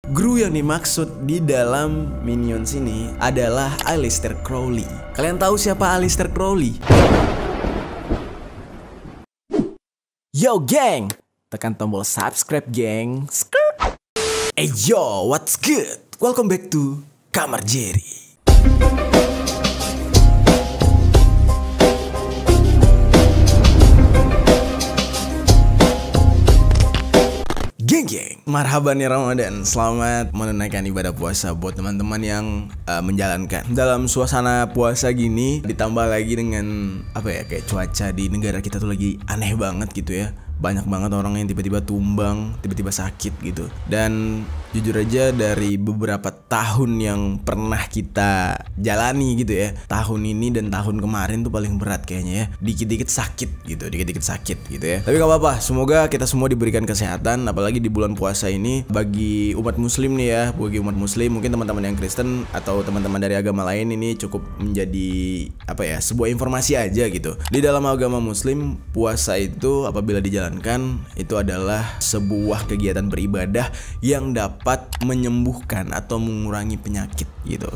Guru yang dimaksud di dalam Minions ini adalah Aleister Crowley. Kalian tahu siapa Aleister Crowley? Yo geng, tekan tombol subscribe geng. Hey yo, what's good? Welcome back to Kamar Jerry. Geng, marhaban ya Ramadan. Selamat menunaikan ibadah puasa buat teman-teman yang menjalankan. Dalam suasana puasa gini, ditambah lagi dengan kayak cuaca di negara kita tuh lagi aneh banget gitu ya. Banyak banget orang yang tiba-tiba tumbang, tiba-tiba sakit gitu. Dan jujur aja dari beberapa tahun yang pernah kita jalani gitu ya, tahun ini dan tahun kemarin tuh paling berat kayaknya ya. Dikit-dikit sakit gitu, dikit-dikit sakit gitu ya. Tapi gak apa-apa, semoga kita semua diberikan kesehatan. Apalagi di bulan puasa ini bagi umat muslim nih ya. Bagi umat muslim, mungkin teman-teman yang Kristen atau teman-teman dari agama lain ini cukup menjadi sebuah informasi aja gitu. Di dalam agama muslim, puasa itu apabila dijalankan itu adalah sebuah kegiatan beribadah yang dapat menyembuhkan atau mengurangi penyakit gitu.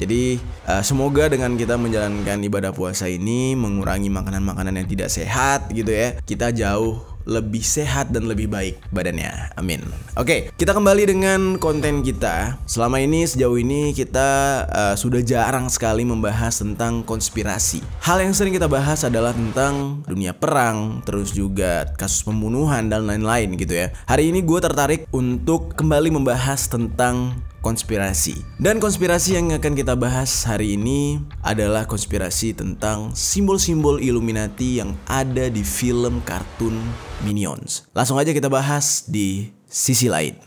Jadi semoga dengan kita menjalankan ibadah puasa ini mengurangi makanan-makanan yang tidak sehat gitu ya, kita jauh lebih sehat dan lebih baik badannya. Amin. Oke, kita kembali dengan konten kita. Selama ini, sejauh ini kita sudah jarang sekali membahas tentang konspirasi. Hal yang sering kita bahas adalah tentang dunia perang, terus juga kasus pembunuhan dan lain-lain gitu ya. Hari ini gue tertarik untuk kembali membahas tentang konspirasi. Dan konspirasi yang akan kita bahas hari ini adalah konspirasi tentang simbol-simbol Illuminati yang ada di film kartun Minions. Langsung aja kita bahas di sisi lain.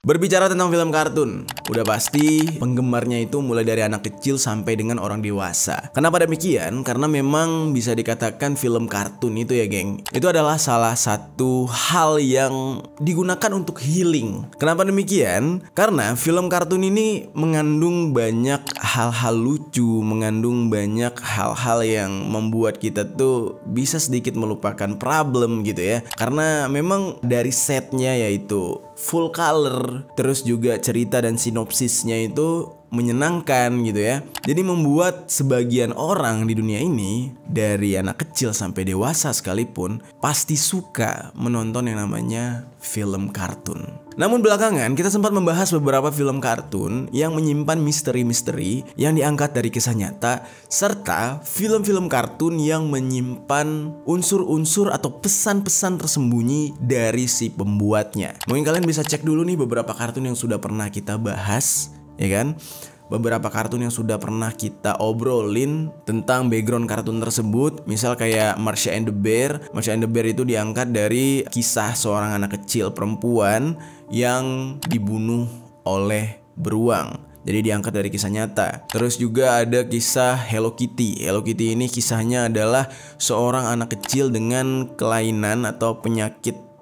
Berbicara tentang film kartun, udah pasti penggemarnya itu mulai dari anak kecil sampai dengan orang dewasa. Kenapa demikian? Karena memang bisa dikatakan film kartun itu ya geng, itu adalah salah satu hal yang digunakan untuk healing. Kenapa demikian? Karena film kartun ini mengandung banyak hal-hal lucu, mengandung banyak hal-hal yang membuat kita tuh bisa sedikit melupakan problem gitu ya. Karena memang dari setnya yaitu full color, terus juga cerita dan sinopsisnya itu menyenangkan gitu ya. Jadi membuat sebagian orang di dunia ini, dari anak kecil sampai dewasa sekalipun, pasti suka menonton yang namanya film kartun. Namun belakangan kita sempat membahas beberapa film kartun yang menyimpan misteri-misteri yang diangkat dari kisah nyata, serta film-film kartun yang menyimpan unsur-unsur atau pesan-pesan tersembunyi dari si pembuatnya. Mungkin kalian bisa cek dulu nih beberapa kartun yang sudah pernah kita bahas, ya kan? Beberapa kartun yang sudah pernah kita obrolin tentang background kartun tersebut. Misal kayak Marsha and the Bear. Marsha and the Bear itu diangkat dari kisah seorang anak kecil perempuan yang dibunuh oleh beruang. Jadi diangkat dari kisah nyata. Terus juga ada kisah Hello Kitty. Hello Kitty ini kisahnya adalah seorang anak kecil dengan kelainan atau penyakit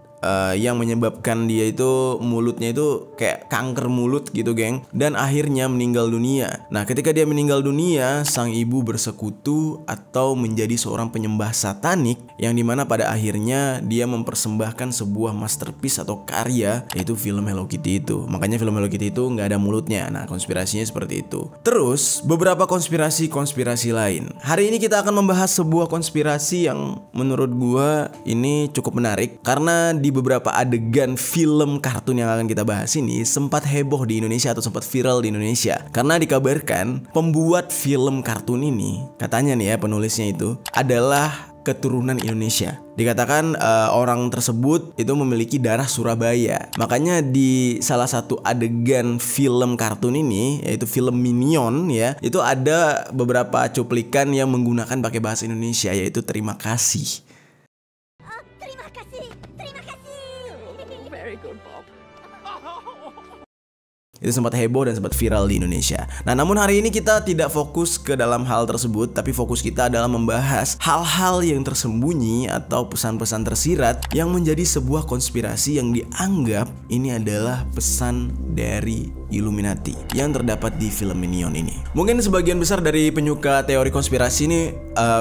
yang menyebabkan dia itu mulutnya itu kayak kanker mulut gitu geng, dan akhirnya meninggal dunia. Nah ketika dia meninggal dunia, sang ibu bersekutu atau menjadi seorang penyembah satanik, yang dimana pada akhirnya dia mempersembahkan sebuah masterpiece atau karya, yaitu film Hello Kitty itu. Makanya film Hello Kitty itu nggak ada mulutnya. Nah konspirasinya seperti itu. Terus beberapa konspirasi lain. Hari ini kita akan membahas sebuah konspirasi yang menurut gua ini cukup menarik, karena di beberapa adegan film kartun yang akan kita bahas ini sempat heboh di Indonesia atau sempat viral di Indonesia. Karena dikabarkan pembuat film kartun ini, katanya nih ya penulisnya itu adalah keturunan Indonesia. Dikatakan orang tersebut itu memiliki darah Surabaya. Makanya di salah satu adegan film kartun ini, yaitu film Minion ya, itu ada beberapa cuplikan yang menggunakan pakai bahasa Indonesia, yaitu terima kasih. Itu sempat heboh dan sempat viral di Indonesia. Nah, namun hari ini kita tidak fokus ke dalam hal tersebut, tapi fokus kita adalah membahas hal-hal yang tersembunyi atau pesan-pesan tersirat yang menjadi sebuah konspirasi yang dianggap ini adalah pesan dari Illuminati yang terdapat di film Minion ini. Mungkin sebagian besar dari penyuka teori konspirasi ini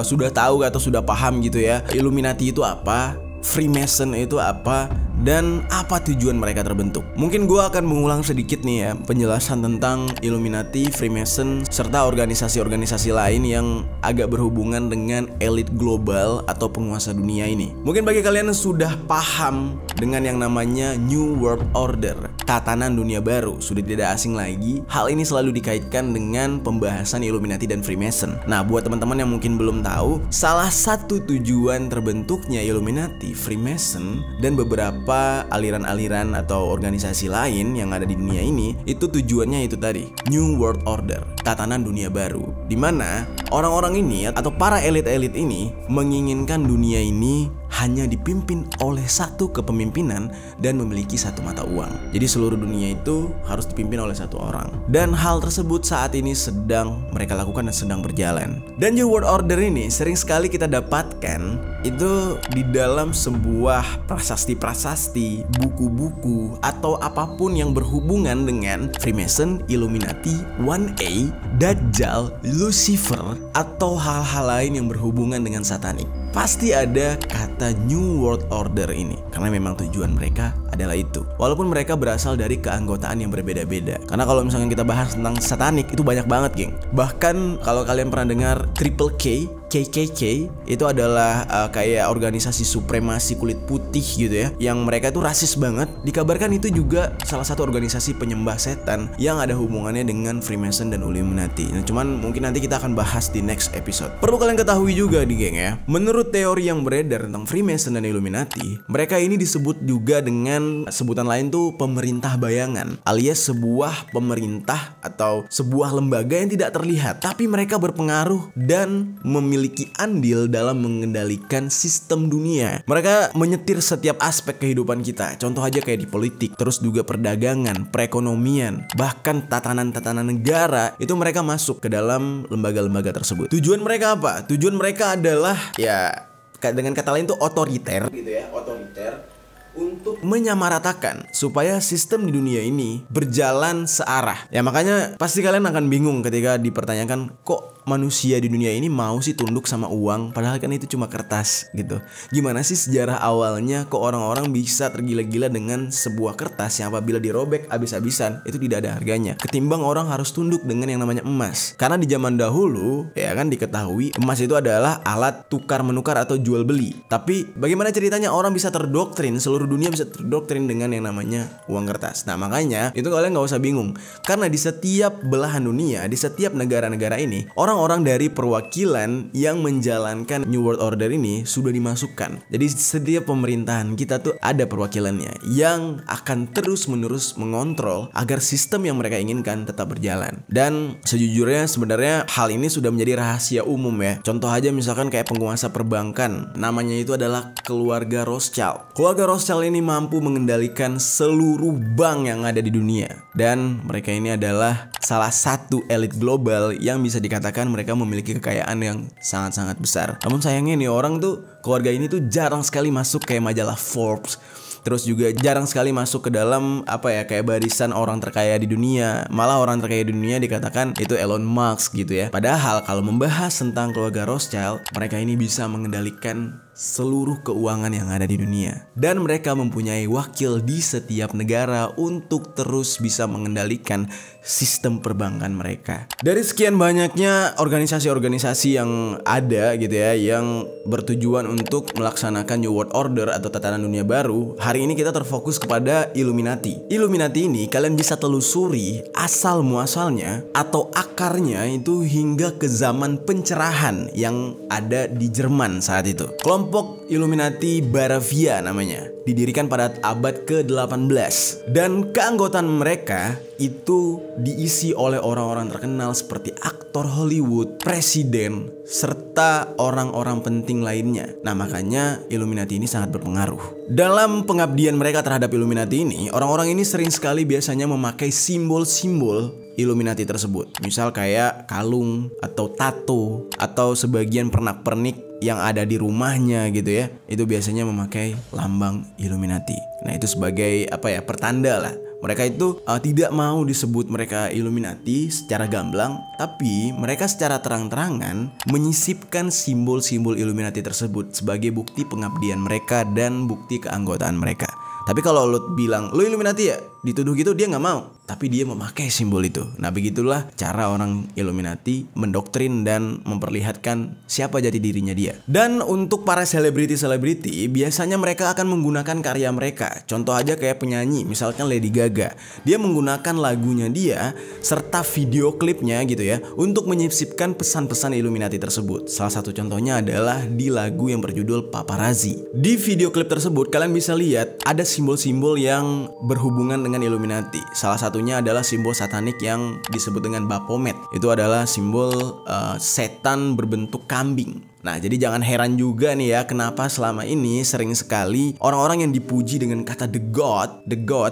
sudah tahu atau sudah paham gitu ya, Illuminati itu apa, Freemason itu apa, dan apa tujuan mereka terbentuk. Mungkin gue akan mengulang sedikit nih ya penjelasan tentang Illuminati, Freemason, serta organisasi-organisasi lain yang agak berhubungan dengan elit global atau penguasa dunia ini. Mungkin bagi kalian yang sudah paham dengan yang namanya New World Order, tatanan dunia baru, sudah tidak asing lagi. Hal ini selalu dikaitkan dengan pembahasan Illuminati dan Freemason. Nah, buat teman-teman yang mungkin belum tahu, salah satu tujuan terbentuknya Illuminati, Freemason, dan beberapa aliran-aliran atau organisasi lain yang ada di dunia ini, itu tujuannya itu tadi, New World Order, tatanan dunia baru, di mana orang-orang ini atau para elit-elit ini menginginkan dunia ini hanya dipimpin oleh satu kepemimpinan dan memiliki satu mata uang. Jadi seluruh dunia itu harus dipimpin oleh satu orang. Dan hal tersebut saat ini sedang mereka lakukan dan sedang berjalan. Dan New World Order ini sering sekali kita dapatkan itu di dalam sebuah prasasti-prasasti, buku-buku, atau apapun yang berhubungan dengan Freemason, Illuminati, 1A, Dajjal, Lucifer, atau hal-hal lain yang berhubungan dengan satanik. Pasti ada kata New World Order ini, karena memang tujuan mereka adalah itu. Walaupun mereka berasal dari keanggotaan yang berbeda-beda. Karena kalau misalnya kita bahas tentang satanik, itu banyak banget, geng. Bahkan kalau kalian pernah dengar Triple K, KKK, itu adalah kayak organisasi supremasi kulit putih gitu ya, yang mereka tuh rasis banget. Dikabarkan itu juga salah satu organisasi penyembah setan yang ada hubungannya dengan Freemason dan Illuminati. Nah, cuman mungkin nanti kita akan bahas di next episode. Perlu kalian ketahui juga di geng ya, menurut teori yang beredar tentang Freemason dan Illuminati, mereka ini disebut juga dengan sebutan lain tuh pemerintah bayangan, alias sebuah pemerintah atau sebuah lembaga yang tidak terlihat, tapi mereka berpengaruh dan memiliki andil dalam mengendalikan sistem dunia. Mereka menyetir setiap aspek kehidupan kita. Contoh aja kayak di politik, terus juga perdagangan, perekonomian, bahkan tatanan-tatanan negara, itu mereka masuk ke dalam lembaga-lembaga tersebut. Tujuan mereka apa? Tujuan mereka adalah ya dengan kata lain tuh otoriter gitu ya, otoriter, untuk menyamaratakan supaya sistem di dunia ini berjalan searah. Ya makanya pasti kalian akan bingung ketika dipertanyakan, kok manusia di dunia ini mau sih tunduk sama uang, padahal kan itu cuma kertas gitu. Gimana sih sejarah awalnya kok orang-orang bisa tergila-gila dengan sebuah kertas yang apabila dirobek habis-habisan itu tidak ada harganya, ketimbang orang harus tunduk dengan yang namanya emas. Karena di zaman dahulu ya kan diketahui emas itu adalah alat tukar menukar atau jual beli. Tapi bagaimana ceritanya orang bisa terdoktrin, seluruh dunia bisa terdoktrin dengan yang namanya uang kertas. Nah makanya itu kalian gak usah bingung, karena di setiap belahan dunia, di setiap negara-negara ini, orang-orang dari perwakilan yang menjalankan New World Order ini sudah dimasukkan. Jadi setiap pemerintahan kita tuh ada perwakilannya yang akan terus-menerus mengontrol agar sistem yang mereka inginkan tetap berjalan. Dan sejujurnya sebenarnya hal ini sudah menjadi rahasia umum ya. Contoh aja misalkan kayak penguasa perbankan, namanya itu adalah keluarga Rothschild. Keluarga Rothschild ini mampu mengendalikan seluruh bank yang ada di dunia. Dan mereka ini adalah salah satu elit global yang bisa dikatakan mereka memiliki kekayaan yang sangat-sangat besar. Namun sayangnya nih orang tuh, keluarga ini tuh jarang sekali masuk kayak majalah Forbes. Terus juga jarang sekali masuk ke dalam kayak barisan orang terkaya di dunia. Malah orang terkaya di dunia dikatakan itu Elon Musk gitu ya. Padahal kalau membahas tentang keluarga Rothschild, mereka ini bisa mengendalikan seluruh keuangan yang ada di dunia. Dan mereka mempunyai wakil di setiap negara untuk terus bisa mengendalikan sistem perbankan mereka. Dari sekian banyaknya organisasi-organisasi yang ada gitu ya, yang bertujuan untuk melaksanakan New World Order atau tatanan dunia baru, hari ini kita terfokus kepada Illuminati. Illuminati ini kalian bisa telusuri asal muasalnya atau akarnya itu hingga ke zaman pencerahan yang ada di Jerman saat itu. Kelompok kelompok Illuminati Baravia namanya, didirikan pada abad ke-18. Dan keanggotaan mereka itu diisi oleh orang-orang terkenal seperti aktor Hollywood, presiden, serta orang-orang penting lainnya. Nah, makanya Illuminati ini sangat berpengaruh. Dalam pengabdian mereka terhadap Illuminati ini, orang-orang ini sering sekali biasanya memakai simbol-simbol Illuminati tersebut. Misal kayak kalung atau tato atau sebagian pernak-pernik yang ada di rumahnya gitu ya. Itu biasanya memakai lambang Illuminati. Nah, itu sebagai pertanda lah. Mereka itu tidak mau disebut mereka Illuminati secara gamblang, tapi mereka secara terang-terangan menyisipkan simbol-simbol Illuminati tersebut sebagai bukti pengabdian mereka dan bukti keanggotaan mereka. Tapi kalau lo bilang lo Illuminati ya, dituduh gitu, dia nggak mau, tapi dia memakai simbol itu. Nah, begitulah cara orang Illuminati mendoktrin dan memperlihatkan siapa jati dirinya dia. Dan untuk para selebriti biasanya mereka akan menggunakan karya mereka. Contoh aja kayak penyanyi, misalkan Lady Gaga, dia menggunakan lagunya dia serta video klipnya gitu ya untuk menyisipkan pesan-pesan Illuminati tersebut. Salah satu contohnya adalah di lagu yang berjudul Paparazzi. Di video klip tersebut kalian bisa lihat ada simbol-simbol yang berhubungan dengan Illuminati. Salah satunya adalah simbol satanik yang disebut dengan Baphomet. Itu adalah simbol setan berbentuk kambing. Nah, jadi jangan heran juga nih ya, kenapa selama ini sering sekali orang-orang yang dipuji dengan kata the God,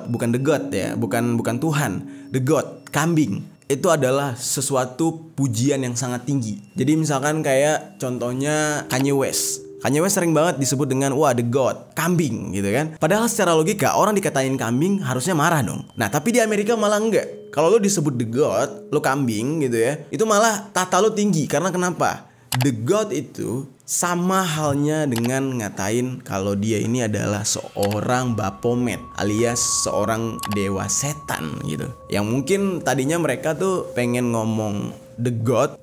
bukan the God ya, bukan Tuhan, the God, kambing. Itu adalah sesuatu pujian yang sangat tinggi. Jadi misalkan kayak contohnya Kanye West sering banget disebut dengan wah the God, kambing gitu kan. Padahal secara logika orang dikatain kambing harusnya marah dong. Nah, tapi di Amerika malah enggak. Kalau lo disebut the God, lo kambing gitu ya, itu malah tata lo tinggi. Karena kenapa? The God itu sama halnya dengan ngatain kalau dia ini adalah seorang Baphomet alias seorang dewa setan gitu. Yang mungkin tadinya mereka tuh pengen ngomong the God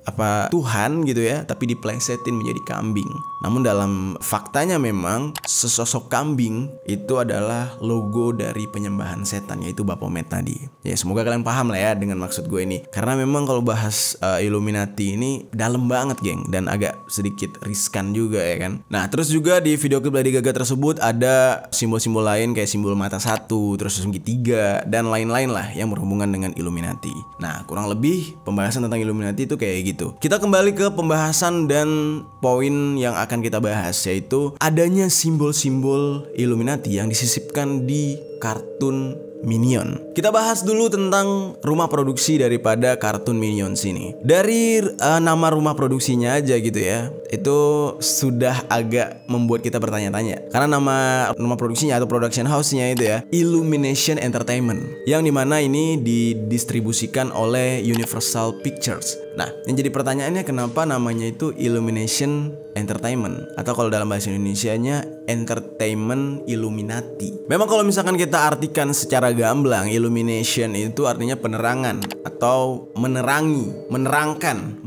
Tuhan gitu ya, tapi diplesetin menjadi kambing. Namun dalam faktanya memang sesosok kambing itu adalah logo dari penyembahan setan, yaitu Baphomet tadi. Ya, semoga kalian paham lah ya dengan maksud gue ini. Karena memang kalau bahas Illuminati ini dalam banget geng, dan agak sedikit riskan juga ya kan. Nah, terus juga di video klip Lady Gaga tersebut ada simbol-simbol lain kayak simbol mata satu, terus segitiga, dan lain-lain lah yang berhubungan dengan Illuminati. Nah, kurang lebih pembahasan tentang Illuminati itu kayak gitu. Kita kembali ke pembahasan dan poin yang akan kita bahas, yaitu adanya simbol-simbol Illuminati yang disisipkan di kartun Minion. Kita bahas dulu tentang rumah produksi daripada kartun Minions ini. Dari nama rumah produksinya aja gitu ya, itu sudah agak membuat kita bertanya-tanya. Karena nama rumah produksinya atau production house-nya itu ya, Illumination Entertainment, yang dimana ini didistribusikan oleh Universal Pictures. Nah, yang jadi pertanyaannya kenapa namanya itu Illumination Entertainment, atau kalau dalam bahasa Indonesianya Entertainment Illuminati. Memang kalau misalkan kita artikan secara gamblang, illumination itu artinya penerangan atau menerangi, menerangkan,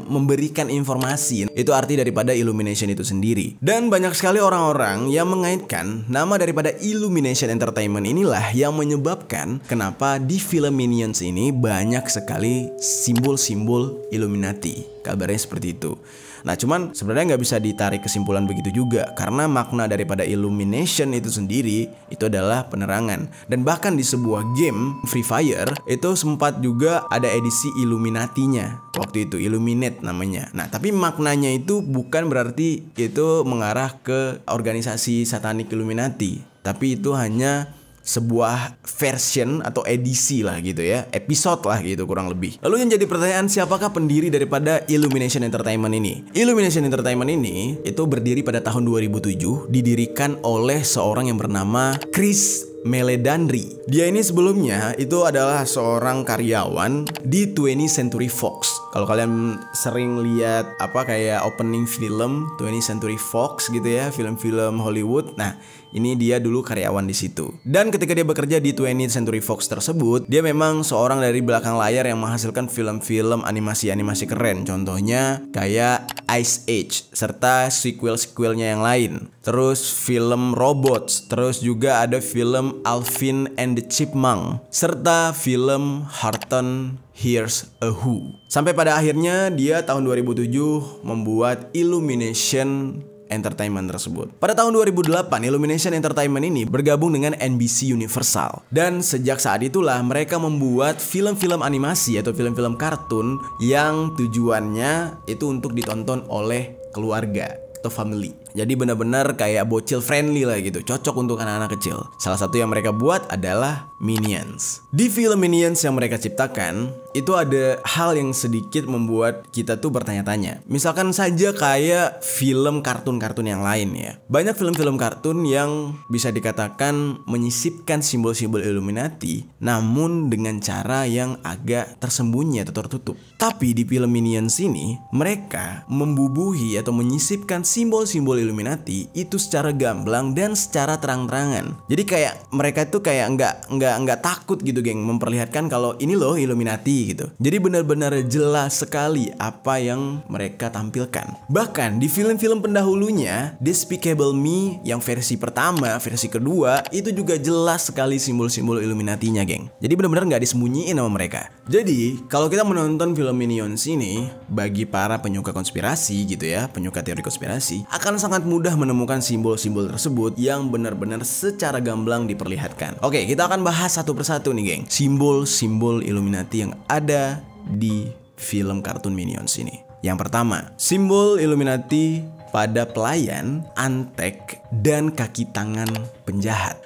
memberikan informasi. Itu arti daripada illumination itu sendiri. Dan banyak sekali orang-orang yang mengaitkan nama daripada Illumination Entertainment inilah yang menyebabkan kenapa di film Minions ini banyak sekali simbol-simbol Illuminati. Kabarnya seperti itu. Nah, cuman sebenarnya nggak bisa ditarik kesimpulan begitu juga, karena makna daripada illumination itu sendiri itu adalah penerangan. Dan bahkan di sebuah game Free Fire itu sempat juga ada edisi Illuminatinya waktu itu, Illuminate namanya. Nah, tapi maknanya itu bukan berarti itu mengarah ke organisasi satanik Illuminati, tapi itu hanya sebuah version atau edisi lah gitu ya, episode lah gitu kurang lebih. Lalu yang jadi pertanyaan, siapakah pendiri daripada Illumination Entertainment ini? Illumination Entertainment ini itu berdiri pada tahun 2007, didirikan oleh seorang yang bernama Chris Meledandri. Dia ini sebelumnya itu adalah seorang karyawan di 20th Century Fox. Kalau kalian sering lihat kayak opening film 20th Century Fox gitu ya, film-film Hollywood. Nah, ini dia dulu karyawan di situ. Dan ketika dia bekerja di 20th Century Fox tersebut, dia memang seorang dari belakang layar yang menghasilkan film-film animasi-animasi keren. Contohnya kayak Ice Age serta sequel-sequelnya yang lain. Terus film Robots, terus juga ada film Alvin and the Chipmunk, serta film Horton Hears a Who. Sampai pada akhirnya dia tahun 2007 membuat Illumination Entertainment tersebut. Pada tahun 2008, Illumination Entertainment ini bergabung dengan NBC Universal. Dan sejak saat itulah mereka membuat film-film animasi atau film-film kartun yang tujuannya itu untuk ditonton oleh keluarga atau family. Jadi benar-benar kayak bocil friendly lah gitu, cocok untuk anak-anak kecil. Salah satu yang mereka buat adalah Minions. Di film Minions yang mereka ciptakan, itu ada hal yang sedikit membuat kita tuh bertanya-tanya. Misalkan saja kayak film kartun-kartun yang lain ya. Banyak film-film kartun yang bisa dikatakan menyisipkan simbol-simbol Illuminati, namun dengan cara yang agak tersembunyi atau tertutup. Tapi di film Minions ini, mereka membubuhi atau menyisipkan simbol-simbol Illuminati itu secara gamblang dan secara terang-terangan. Jadi kayak mereka itu kayak nggak takut gitu, geng, memperlihatkan kalau ini loh Illuminati gitu. Jadi benar-benar jelas sekali apa yang mereka tampilkan. Bahkan di film-film pendahulunya, Despicable Me yang versi pertama, versi kedua itu juga jelas sekali simbol-simbol Illuminatinya, geng. Jadi benar-benar nggak disembunyiin sama mereka. Jadi kalau kita menonton film Minions ini, bagi para penyuka konspirasi gitu ya, penyuka teori konspirasi, akan sangat mudah menemukan simbol-simbol tersebut yang benar-benar secara gamblang diperlihatkan. Oke, kita akan bahas satu persatu nih, geng. Simbol-simbol Illuminati yang ada di film kartun Minions ini. Yang pertama, simbol Illuminati pada pelayan, antek, dan kaki tangan penjahat.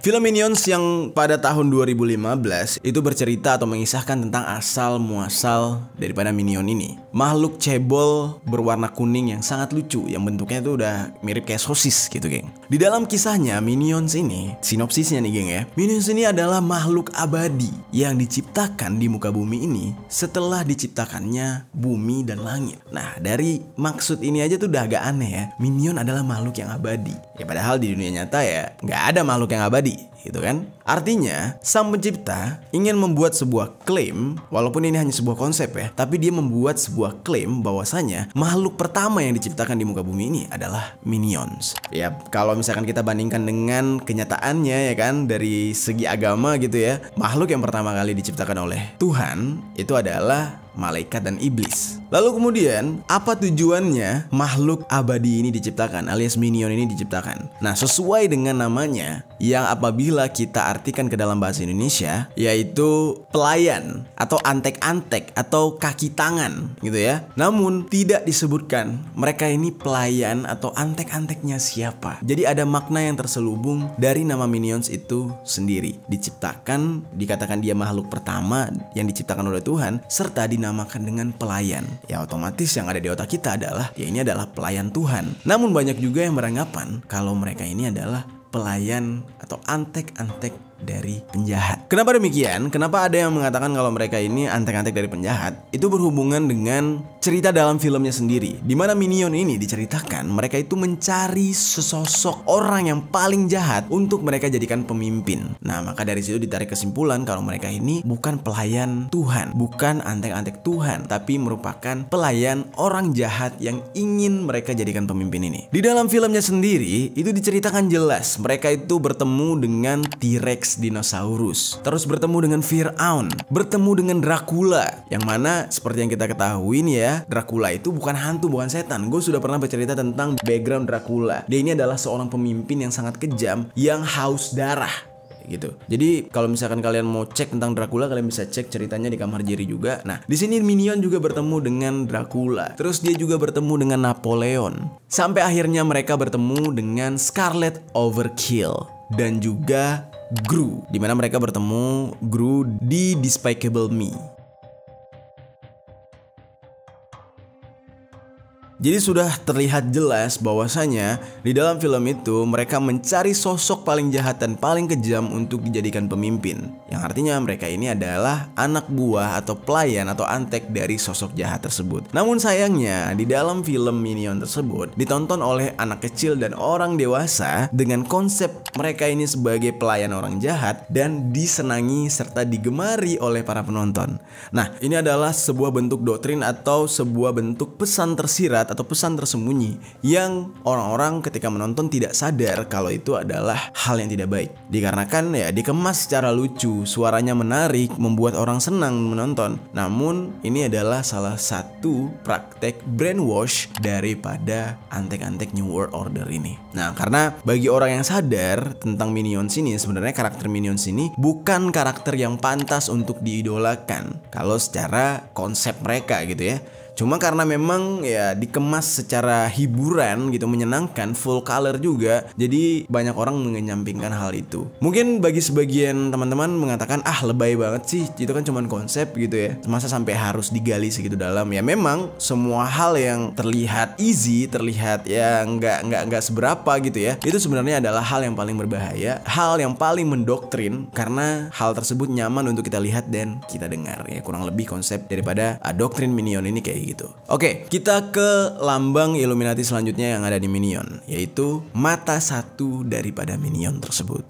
Film Minions yang pada tahun 2015 itu bercerita atau mengisahkan tentang asal muasal daripada Minion ini. Makhluk cebol berwarna kuning yang sangat lucu, yang bentuknya itu udah mirip kayak sosis gitu, geng. Di dalam kisahnya Minions ini, sinopsisnya nih, geng ya, Minions ini adalah makhluk abadi yang diciptakan di muka bumi ini setelah diciptakannya bumi dan langit. Nah, dari maksud ini aja tuh udah agak aneh ya. Minion adalah makhluk yang abadi. Ya padahal di dunia nyata ya nggak ada makhluk yang abadi, gitu kan? Artinya, sang pencipta ingin membuat sebuah klaim, walaupun ini hanya sebuah konsep ya, tapi dia membuat sebuah klaim bahwasanya makhluk pertama yang diciptakan di muka bumi ini adalah Minions. Ya, kalau misalkan kita bandingkan dengan kenyataannya ya kan, dari segi agama gitu ya, makhluk yang pertama kali diciptakan oleh Tuhan itu adalah malaikat dan iblis. Lalu kemudian, apa tujuannya makhluk abadi ini diciptakan alias Minion ini diciptakan? Nah, sesuai dengan namanya yang apabila kita artikan ke dalam bahasa Indonesia, yaitu pelayan atau antek-antek atau kaki tangan gitu ya. Namun tidak disebutkan mereka ini pelayan atau antek-anteknya siapa. Jadi ada makna yang terselubung dari nama Minions itu sendiri. Diciptakan, dikatakan dia makhluk pertama yang diciptakan oleh Tuhan, serta dinamakan dengan pelayan. Ya otomatis yang ada di otak kita adalah ya ini adalah pelayan Tuhan. Namun banyak juga yang beranggapan kalau mereka ini adalah pelayan atau antek-antek dari penjahat. Kenapa demikian? Kenapa ada yang mengatakan kalau mereka ini antek-antek dari penjahat? Itu berhubungan dengan cerita dalam filmnya sendiri, di mana Minion ini diceritakan mereka itu mencari sesosok orang yang paling jahat untuk mereka jadikan pemimpin. Nah, maka dari situ ditarik kesimpulan kalau mereka ini bukan pelayan Tuhan, bukan antek-antek Tuhan, tapi merupakan pelayan orang jahat yang ingin mereka jadikan pemimpin ini. Di dalam filmnya sendiri itu diceritakan jelas mereka itu bertemu dengan T-Rex dinosaurus, terus bertemu dengan Firaun, bertemu dengan Dracula, yang mana seperti yang kita ketahui nih ya, Dracula itu bukan hantu, bukan setan. Gue sudah pernah bercerita tentang background Dracula. Dia ini adalah seorang pemimpin yang sangat kejam, yang haus darah gitu. Jadi kalau misalkan kalian mau cek tentang Dracula, kalian bisa cek ceritanya di kamar Jerry juga. Nah, di sini Minion juga bertemu dengan Dracula. Terus dia juga bertemu dengan Napoleon. Sampai akhirnya mereka bertemu dengan Scarlet Overkill dan juga Gru, di mana mereka bertemu Gru di Despicable Me. Jadi sudah terlihat jelas bahwasanya di dalam film itu mereka mencari sosok paling jahat dan paling kejam untuk dijadikan pemimpin. Yang artinya mereka ini adalah anak buah atau pelayan atau antek dari sosok jahat tersebut. Namun sayangnya di dalam film Minion tersebut ditonton oleh anak kecil dan orang dewasa dengan konsep mereka ini sebagai pelayan orang jahat dan disenangi serta digemari oleh para penonton. Nah, ini adalah sebuah bentuk doktrin atau sebuah bentuk pesan tersirat isyarat atau pesan tersembunyi yang orang-orang ketika menonton tidak sadar kalau itu adalah hal yang tidak baik. Dikarenakan ya dikemas secara lucu, suaranya menarik, membuat orang senang menonton. Namun ini adalah salah satu praktek brainwash daripada antek-antek New World Order ini. Nah, karena bagi orang yang sadar tentang Minions ini, sebenarnya karakter Minions ini bukan karakter yang pantas untuk diidolakan kalau secara konsep mereka gitu ya. Cuma karena memang ya dikemas secara hiburan gitu, menyenangkan, full color juga, jadi banyak orang mengenyampingkan hal itu. Mungkin bagi sebagian teman-teman mengatakan lebay banget sih, itu kan cuma konsep gitu ya, masa sampai harus digali segitu dalam. Ya memang semua hal yang terlihat easy, terlihat ya nggak seberapa gitu ya, itu sebenarnya adalah hal yang paling berbahaya, hal yang paling mendoktrin, karena hal tersebut nyaman untuk kita lihat dan kita dengar. Ya kurang lebih konsep daripada doktrin Minion ini kayak gitu. Oke, kita ke lambang Illuminati selanjutnya yang ada di Minion, yaitu mata satu daripada Minion tersebut.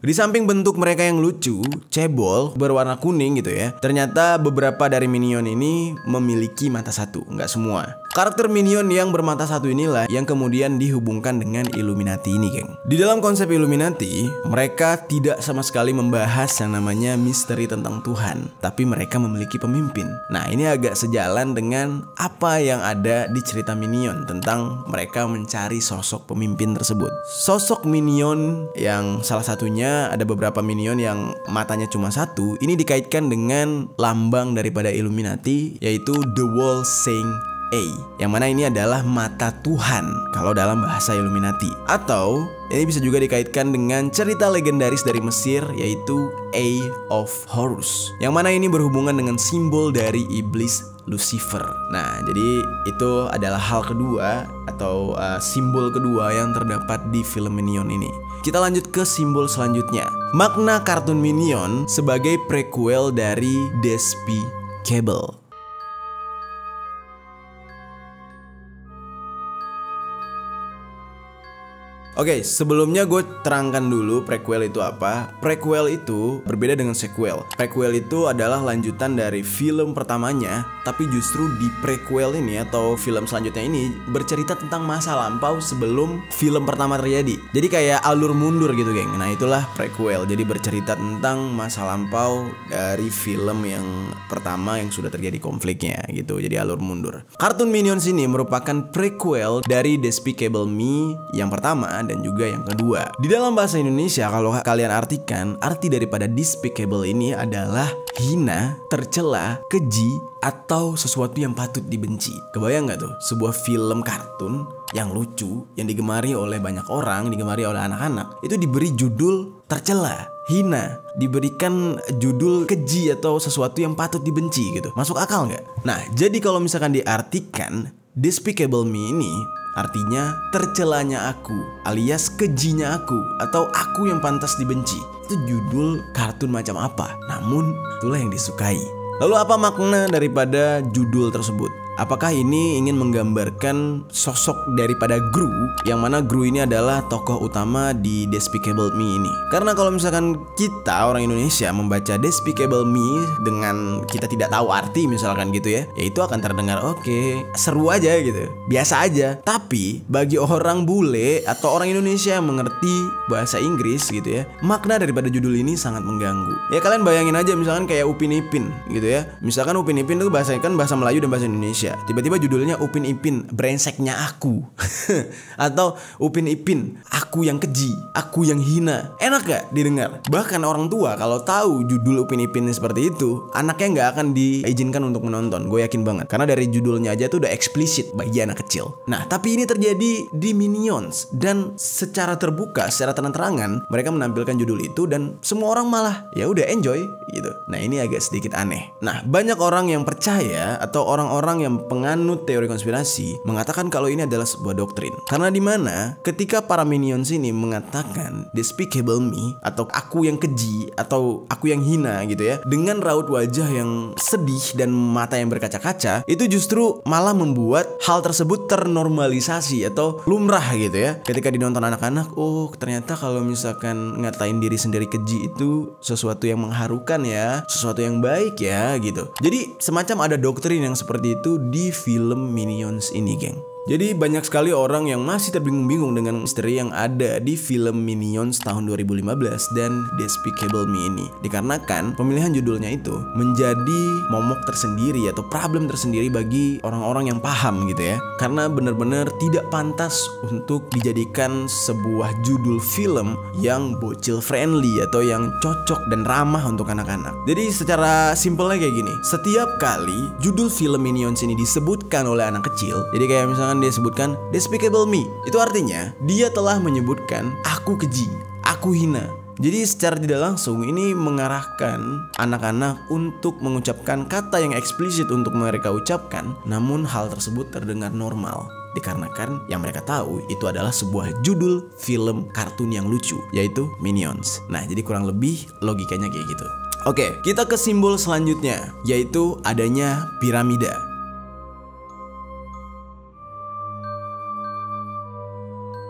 Di samping bentuk mereka yang lucu, cebol, berwarna kuning gitu ya, ternyata beberapa dari Minion ini memiliki mata satu, nggak semua. Karakter Minion yang bermata satu inilah yang kemudian dihubungkan dengan Illuminati ini, geng. Di dalam konsep Illuminati, mereka tidak sama sekali membahas yang namanya misteri tentang Tuhan, tapi mereka memiliki pemimpin. Nah, ini agak sejalan dengan apa yang ada di cerita Minion tentang mereka mencari sosok pemimpin tersebut. Sosok Minion yang salah satunya ada beberapa Minion yang matanya cuma satu, ini dikaitkan dengan lambang daripada Illuminati, yaitu The Wall Saying A, yang mana ini adalah mata Tuhan kalau dalam bahasa Illuminati. Atau ini bisa juga dikaitkan dengan cerita legendaris dari Mesir, yaitu Eye of Horus, yang mana ini berhubungan dengan simbol dari iblis Lucifer. Nah, jadi itu adalah hal kedua atau simbol kedua yang terdapat di film Minion ini. Kita lanjut ke simbol selanjutnya. Makna kartun Minion sebagai prequel dari Despicable. Oke, sebelumnya gue terangkan dulu prequel itu apa. Prequel itu berbeda dengan sequel. Prequel itu adalah lanjutan dari film pertamanya, tapi justru di prequel ini atau film selanjutnya ini bercerita tentang masa lampau sebelum film pertama terjadi. Jadi kayak alur mundur gitu, geng. Nah, itulah prequel. Jadi bercerita tentang masa lampau dari film yang pertama yang sudah terjadi konfliknya gitu. Jadi alur mundur. Kartun Minions ini merupakan prequel dari Despicable Me yang pertama dan juga yang kedua. Di dalam bahasa Indonesia, kalau kalian artikan, arti daripada despicable ini adalah hina, tercela, keji, atau sesuatu yang patut dibenci. Kebayang gak tuh sebuah film kartun yang lucu, yang digemari oleh banyak orang, digemari oleh anak-anak, itu diberi judul tercela, hina, diberikan judul keji atau sesuatu yang patut dibenci gitu. Masuk akal gak? Nah, jadi kalau misalkan diartikan Despicable Me ini artinya tercelanya aku, alias kejinya aku, atau aku yang pantas dibenci. Itu judul kartun macam apa? Namun itulah yang disukai. Lalu apa makna daripada judul tersebut? Apakah ini ingin menggambarkan sosok daripada Gru, yang mana Gru ini adalah tokoh utama di Despicable Me ini? Karena kalau misalkan kita orang Indonesia membaca Despicable Me dengan kita tidak tahu arti misalkan gitu ya, itu akan terdengar oke, seru aja gitu, biasa aja. Tapi bagi orang bule atau orang Indonesia yang mengerti bahasa Inggris gitu ya, makna daripada judul ini sangat mengganggu. Ya kalian bayangin aja misalkan kayak Upin Ipin gitu ya. Misalkan Upin Ipin itu bahasa Melayu dan bahasa Indonesia. Tiba-tiba judulnya Upin Ipin, brengseknya aku. Atau Upin Ipin, aku yang keji, aku yang hina. Enak gak didengar? Bahkan orang tua kalau tahu judul Upin Ipin seperti itu, anaknya gak akan diizinkan untuk menonton. Gue yakin banget. Karena dari judulnya aja tuh udah eksplisit bagi anak kecil. Nah, tapi ini terjadi di Minions. Dan secara terbuka, secara terang-terangan, mereka menampilkan judul itu dan semua orang malah ya udah enjoy gitu. Nah, ini agak sedikit aneh. Nah, banyak orang yang percaya atau orang-orang yang yang penganut teori konspirasi mengatakan kalau ini adalah sebuah doktrin. Karena di mana ketika para minions ini mengatakan despicable me atau aku yang keji atau aku yang hina gitu ya, dengan raut wajah yang sedih dan mata yang berkaca-kaca, itu justru malah membuat hal tersebut ternormalisasi atau lumrah gitu ya. Ketika dinonton anak-anak, oh ternyata kalau misalkan ngatain diri sendiri keji itu sesuatu yang mengharukan ya, sesuatu yang baik ya gitu. Jadi semacam ada doktrin yang seperti itu di film Minions ini, geng. Jadi banyak sekali orang yang masih terbingung-bingung dengan misteri yang ada di film Minions tahun 2015 dan Despicable Me ini. Dikarenakan pemilihan judulnya itu menjadi momok tersendiri atau problem tersendiri bagi orang-orang yang paham gitu ya. Karena benar-benar tidak pantas untuk dijadikan sebuah judul film yang bocil friendly atau yang cocok dan ramah untuk anak-anak. Jadi secara simpelnya kayak gini, setiap kali judul film Minions ini disebutkan oleh anak kecil, jadi kayak misalnya dia sebutkan Despicable Me, itu artinya dia telah menyebutkan aku keji, aku hina. Jadi secara tidak langsung ini mengarahkan anak-anak untuk mengucapkan kata yang eksplisit untuk mereka ucapkan, namun hal tersebut terdengar normal dikarenakan yang mereka tahu itu adalah sebuah judul film kartun yang lucu, yaitu Minions. Nah, jadi kurang lebih logikanya kayak gitu. Oke, kita ke simbol selanjutnya, yaitu adanya piramida.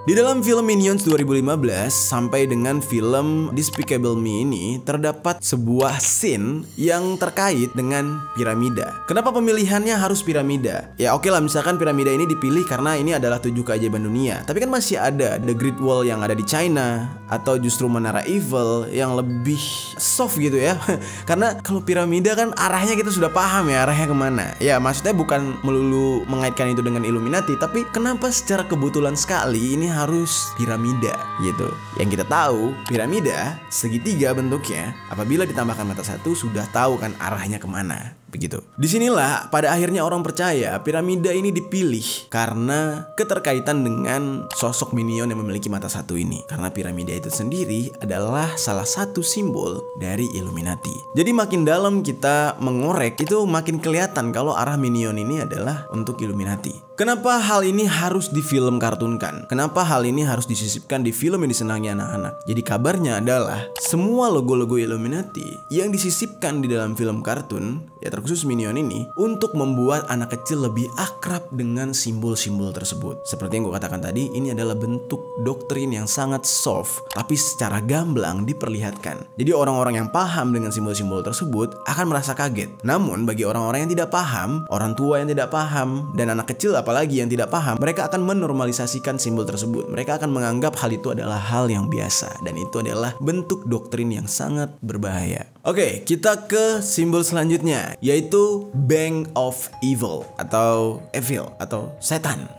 Di dalam film Minions 2015 sampai dengan film Despicable Me ini terdapat sebuah scene yang terkait dengan piramida. Kenapa pemilihannya harus piramida? Ya oke lah, misalkan piramida ini dipilih karena ini adalah 7 keajaiban dunia. Tapi kan masih ada The Great Wall yang ada di China, atau justru Menara Eiffel yang lebih soft gitu ya. Karena kalau piramida kan arahnya kita sudah paham ya arahnya kemana. Ya maksudnya bukan melulu mengaitkan itu dengan Illuminati, tapi kenapa secara kebetulan sekali ini harus piramida gitu. Yang kita tahu piramida segitiga bentuknya, apabila ditambahkan mata satu sudah tahu kan arahnya kemana. Begitu. Disinilah pada akhirnya orang percaya piramida ini dipilih karena keterkaitan dengan sosok minion yang memiliki mata satu ini. Karena piramida itu sendiri adalah salah satu simbol dari Illuminati. Jadi makin dalam kita mengorek itu makin kelihatan kalau arah minion ini adalah untuk Illuminati. Kenapa hal ini harus difilm kartunkan? Kenapa hal ini harus disisipkan di film yang disenangi anak-anak? Jadi kabarnya adalah semua logo-logo Illuminati yang disisipkan di dalam film kartun, ya terkhusus Minion ini, untuk membuat anak kecil lebih akrab dengan simbol-simbol tersebut. Seperti yang gue katakan tadi, ini adalah bentuk doktrin yang sangat soft, tapi secara gamblang diperlihatkan. Jadi orang-orang yang paham dengan simbol-simbol tersebut akan merasa kaget. Namun bagi orang-orang yang tidak paham, orang tua yang tidak paham, dan anak kecil apalagi yang tidak paham, mereka akan menormalisasikan simbol tersebut. Mereka akan menganggap hal itu adalah hal yang biasa, dan itu adalah bentuk doktrin yang sangat berbahaya. Oke, kita ke simbol selanjutnya, yaitu Bank of Evil atau Evil atau setan.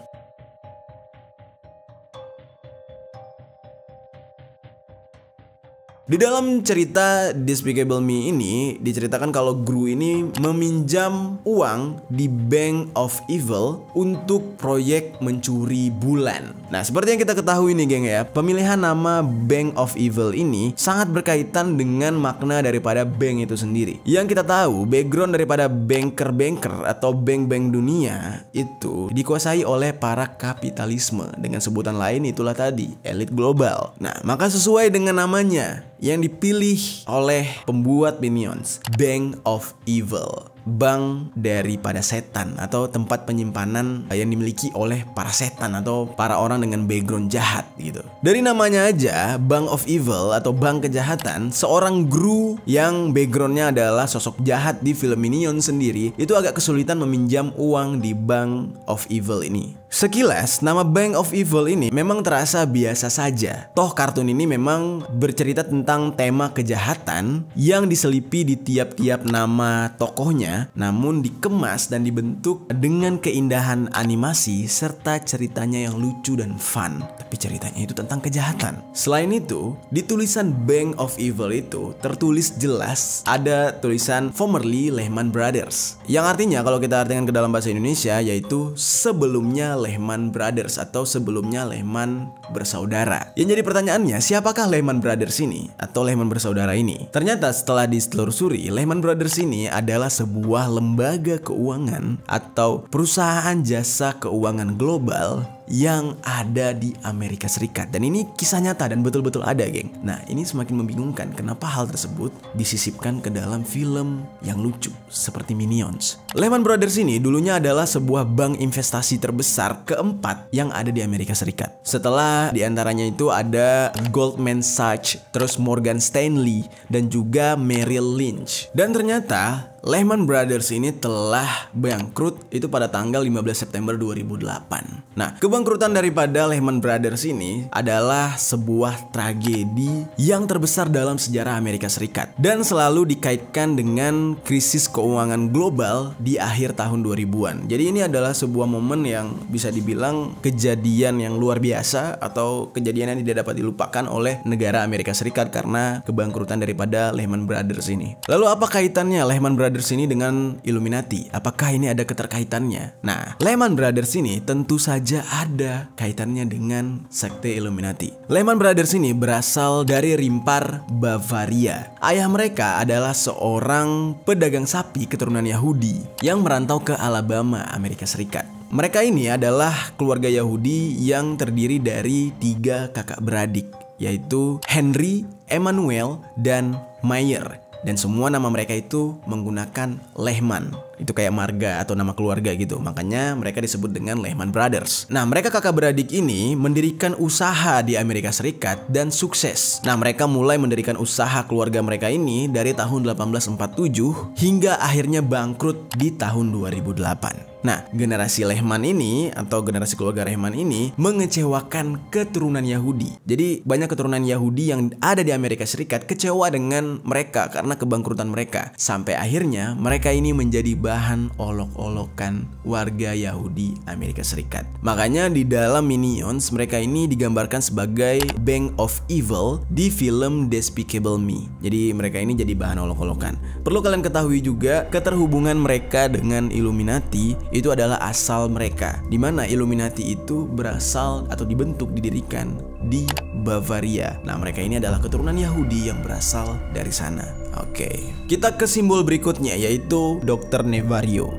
Di dalam cerita Despicable Me ini diceritakan kalau Gru ini meminjam uang di Bank of Evil untuk proyek mencuri bulan. Nah, seperti yang kita ketahui nih geng ya, pemilihan nama Bank of Evil ini sangat berkaitan dengan makna daripada bank itu sendiri. Yang kita tahu, background daripada banker-banker atau bank-bank dunia itu dikuasai oleh para kapitalisme. Dengan sebutan lain itulah tadi, elit global. Nah, maka sesuai dengan namanya yang dipilih oleh pembuat Minions, Bank of Evil, bank daripada setan atau tempat penyimpanan yang dimiliki oleh para setan atau para orang dengan background jahat gitu. Dari namanya aja, Bank of Evil atau bank kejahatan, seorang Gru yang backgroundnya adalah sosok jahat di film Minions sendiri itu agak kesulitan meminjam uang di Bank of Evil ini. Sekilas, nama Bank of Evil ini memang terasa biasa saja. Toh kartun ini memang bercerita tentang tema kejahatan yang diselipi di tiap-tiap nama tokohnya, namun dikemas dan dibentuk dengan keindahan animasi serta ceritanya yang lucu dan fun. Tapi ceritanya itu tentang kejahatan. Selain itu, di tulisan Bank of Evil itu tertulis jelas ada tulisan formerly Lehman Brothers, yang artinya kalau kita artikan ke dalam bahasa Indonesia yaitu sebelumnya Lehman Brothers atau sebelumnya Lehman bersaudara. Yang jadi pertanyaannya, siapakah Lehman Brothers ini atau Lehman bersaudara ini? Ternyata setelah ditelusuri, Lehman Brothers ini adalah sebuah sebuah lembaga keuangan atau perusahaan jasa keuangan global yang ada di Amerika Serikat. Dan ini kisah nyata dan betul-betul ada, geng. Nah, ini semakin membingungkan kenapa hal tersebut disisipkan ke dalam film yang lucu seperti Minions. Lehman Brothers ini dulunya adalah sebuah bank investasi terbesar keempat yang ada di Amerika Serikat. Setelah diantaranya itu ada Goldman Sachs, terus Morgan Stanley, dan juga Merrill Lynch. Dan ternyata Lehman Brothers ini telah bangkrut itu pada tanggal 15 September 2008. Nah, kebangkrutan daripada Lehman Brothers ini adalah sebuah tragedi yang terbesar dalam sejarah Amerika Serikat dan selalu dikaitkan dengan krisis keuangan global di akhir tahun 2000-an. Jadi ini adalah sebuah momen yang bisa dibilang kejadian yang luar biasa atau kejadian yang tidak dapat dilupakan oleh negara Amerika Serikat karena kebangkrutan daripada Lehman Brothers ini. Lalu apa kaitannya Lehman Brothers ini dengan Illuminati? Apakah ini ada keterkaitannya? Nah, Lehman Brothers ini tentu saja ada kaitannya dengan sekte Illuminati. Lehman Brothers ini berasal dari Rimpar, Bavaria. Ayah mereka adalah seorang pedagang sapi keturunan Yahudi yang merantau ke Alabama, Amerika Serikat. Mereka ini adalah keluarga Yahudi yang terdiri dari 3 kakak beradik, yaitu Henry, Emmanuel, dan Meyer. Dan semua nama mereka itu menggunakan Lehman. Itu kayak marga atau nama keluarga gitu. Makanya mereka disebut dengan Lehman Brothers. Nah, mereka kakak beradik ini mendirikan usaha di Amerika Serikat dan sukses. Nah, mereka mulai mendirikan usaha keluarga mereka ini dari tahun 1847 hingga akhirnya bangkrut di tahun 2008. Nah, generasi Lehman ini atau generasi keluarga Lehman ini mengecewakan keturunan Yahudi. Jadi banyak keturunan Yahudi yang ada di Amerika Serikat kecewa dengan mereka karena kebangkrutan mereka. Sampai akhirnya mereka ini menjadi bahan olok-olokan warga Yahudi Amerika Serikat. Makanya di dalam Minions mereka ini digambarkan sebagai Bank of Evil di film Despicable Me. Jadi mereka ini jadi bahan olok-olokan. Perlu kalian ketahui juga keterhubungan mereka dengan Illuminati itu adalah asal mereka, di mana Illuminati itu berasal atau dibentuk didirikan di Bavaria. Nah, mereka ini adalah keturunan Yahudi yang berasal dari sana. Oke, kita ke simbol berikutnya yaitu Dr. Nevario.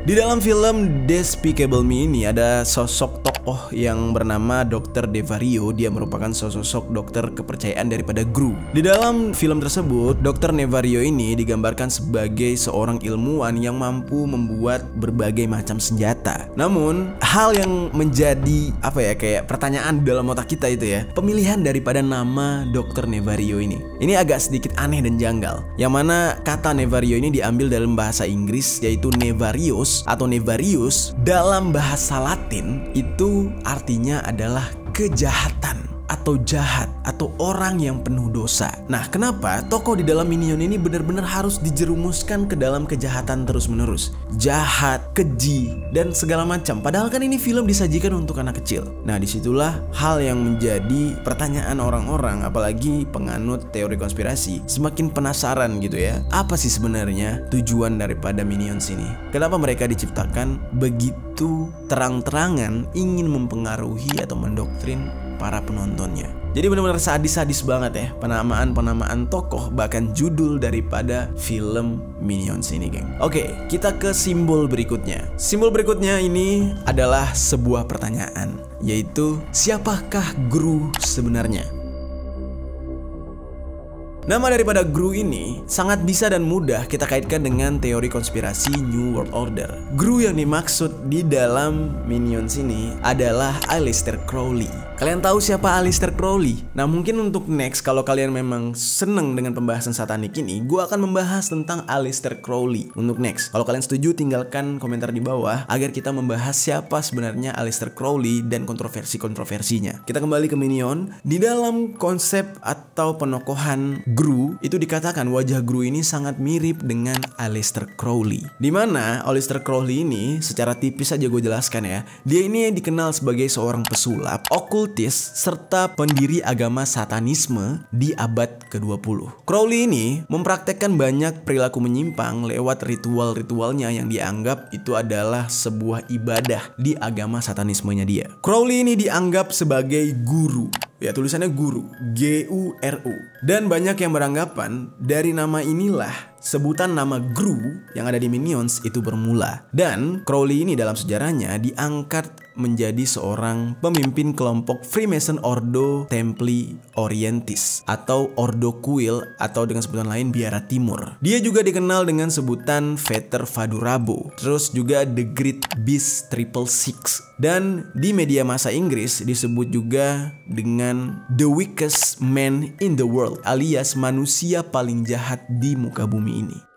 Di dalam film Despicable Me ini ada sosok tokoh yang bernama Dr. Nevario. Dia merupakan sosok dokter kepercayaan daripada Gru. Di dalam film tersebut, Dr. Nevario ini digambarkan sebagai seorang ilmuwan yang mampu membuat berbagai macam senjata. Namun, hal yang menjadi kayak pertanyaan dalam otak kita itu ya, pemilihan daripada nama Dr. Nevario ini. Ini agak sedikit aneh dan janggal. Yang mana kata Nevario ini diambil dalam bahasa Inggris yaitu Nevarius atau Nevarius. Dalam bahasa Latin itu artinya adalah kejahatan atau jahat atau orang yang penuh dosa. Nah, kenapa tokoh di dalam Minion ini benar-benar harus dijerumuskan ke dalam kejahatan terus-menerus? Jahat, keji, dan segala macam. Padahal kan ini film disajikan untuk anak kecil. Nah, disitulah hal yang menjadi pertanyaan orang-orang, apalagi penganut teori konspirasi, semakin penasaran gitu ya. Apa sih sebenarnya tujuan daripada Minions ini? Kenapa mereka diciptakan begitu terang-terangan ingin mempengaruhi atau mendoktrin para penontonnya? Jadi benar-benar sadis-sadis banget ya penamaan-penamaan tokoh, bahkan judul daripada film Minions ini, geng. Oke, kita ke simbol berikutnya. Simbol berikutnya ini adalah sebuah pertanyaan, yaitu siapakah Gru sebenarnya? Nama daripada Gru ini sangat bisa dan mudah kita kaitkan dengan teori konspirasi New World Order. Gru yang dimaksud di dalam Minions ini adalah Aleister Crowley. Kalian tahu siapa Aleister Crowley? Nah, mungkin untuk next, kalau kalian memang seneng dengan pembahasan satanik ini, gue akan membahas tentang Aleister Crowley untuk next. Kalau kalian setuju, tinggalkan komentar di bawah agar kita membahas siapa sebenarnya Aleister Crowley dan kontroversi-kontroversinya. Kita kembali ke Minion. Di dalam konsep atau penokohan Gru, itu dikatakan wajah Gru ini sangat mirip dengan Aleister Crowley. Dimana Aleister Crowley ini, secara tipis aja gue jelaskan ya, dia ini dikenal sebagai seorang pesulap, okultis, serta pendiri agama satanisme di abad ke-20. Crowley ini mempraktekkan banyak perilaku menyimpang lewat ritual-ritualnya yang dianggap itu adalah sebuah ibadah di agama satanismenya dia. Crowley ini dianggap sebagai guru Ya tulisannya guru, G-U-R-U. Dan banyak yang beranggapan dari nama inilah sebutan nama Gru yang ada di Minions itu bermula. Dan Crowley ini dalam sejarahnya diangkat menjadi seorang pemimpin kelompok Freemason Ordo Templi Orientis atau Ordo Kuil atau dengan sebutan lain Biara Timur. Dia juga dikenal dengan sebutan Veter Fadurabo, terus juga The Great Beast 666. Dan di media massa Inggris disebut juga dengan The Wickedest Man in the World, alias manusia paling jahat di muka bumi ini.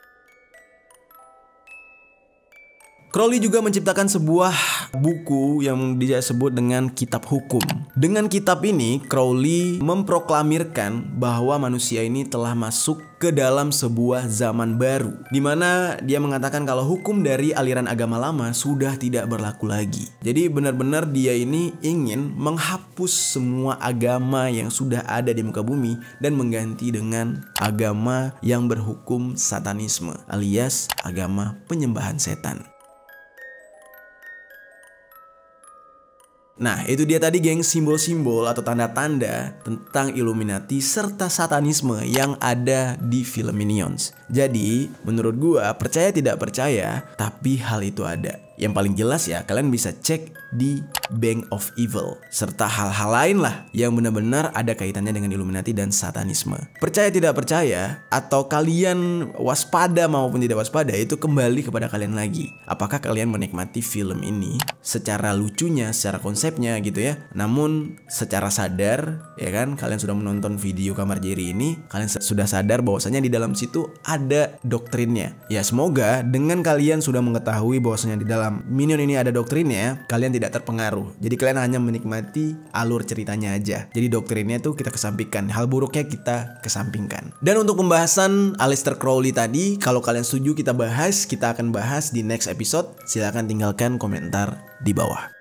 Crowley juga menciptakan sebuah buku yang dia sebut dengan Kitab Hukum. Dengan kitab ini, Crowley memproklamirkan bahwa manusia ini telah masuk ke dalam sebuah zaman baru, di mana dia mengatakan kalau hukum dari aliran agama lama sudah tidak berlaku lagi. Jadi benar-benar dia ini ingin menghapus semua agama yang sudah ada di muka bumi dan mengganti dengan agama yang berhukum satanisme, alias agama penyembahan setan. Nah, itu dia tadi geng, simbol-simbol atau tanda-tanda tentang Illuminati serta satanisme yang ada di film Minions. Jadi, menurut gua, percaya tidak percaya, tapi hal itu ada. Yang paling jelas ya, kalian bisa cek di Bank of Evil serta hal-hal lain lah yang benar-benar ada kaitannya dengan Illuminati dan satanisme. Percaya tidak percaya atau kalian waspada maupun tidak waspada itu kembali kepada kalian lagi. Apakah kalian menikmati film ini secara lucunya, secara konsepnya gitu ya, namun secara sadar ya kan, kalian sudah menonton video Kamar Jerry ini, kalian sudah sadar bahwasanya di dalam situ ada doktrinnya. Ya semoga dengan kalian sudah mengetahui bahwasanya di dalam Minion ini ada doktrinnya, kalian tidak terpengaruh. Jadi kalian hanya menikmati alur ceritanya aja. Jadi doktrinnya tuh kita kesampingkan, hal buruknya kita kesampingkan. Dan untuk pembahasan Aleister Crowley tadi, kalau kalian setuju kita akan bahas di next episode. Silahkan tinggalkan komentar di bawah.